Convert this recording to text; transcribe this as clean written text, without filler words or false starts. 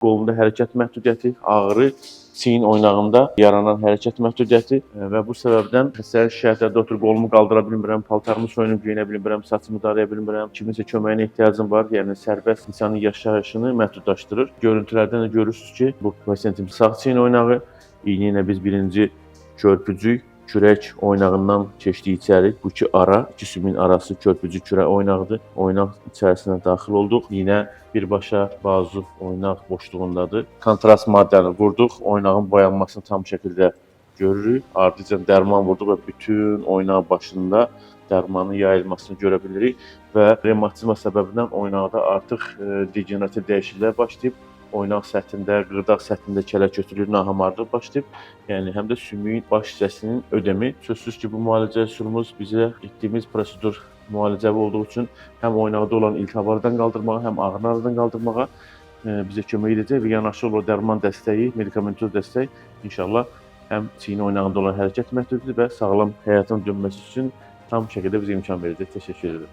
qolunda hərəkət məhdudiyyəti, ağrı, çiyin oynağında yaranan hərəkət məhdudiyyəti və bu səbəbdən xəstənin şikayətlərdə oturub qolumu qaldıra bilmirəm, paltarımı soyunub geyinə bilmirəm, saçımı daraya bilmirəm, kiminsə köməyinə ehtiyacım var. Yəni sərbəst insanın yaşayışını məhdudlaşdırır. Görüntülərdən də görürsünüz ki, bu pasientin sağ çiyin oynağı, iynə ilə biz birinci körpücük, kürək oynağından keçdi içəri. Bu iki ara, iki sümüyün arası körpücük kürək oynağıdır. Oynaq içərisinə daxil olduq. Yine birbaşa bazu oynaq boşluğundadır. Kontrast maddəni vurduq. Oynağın boyanmasını tam şəkildə görürük. Ardıca dərman vurduq və bütün oynaq başında dərmanın yayılmasını görə bilirik və revmatizma səbəbindən oynaqda artıq degenerativ dəyişikliklər başlayıb. Oynaq səthində, qırdaq səthində kələk götürülür, nahamarlıq başlayıb. Yəni həm də sümüyün baş hissəsinin ödəmi. Sözsüz ki, bu müalicə üsulumuz bizə etdiyimiz prosedur müalicəvi olduğu üçün həm oynaqda olan iltihablardan qaldırmağa, həm ağrılardan qaldırmağa bizə kömək edəcək və yanaşı olaraq dərman dəstəyi, medikamentoz dəstək inşallah həm çiyin oynağında olan hərəkət məhdudiyyəti və sağlam həyatın dönməsi üçün tam şəkildə bizə imkan verəcək. Təşəkkür edirəm.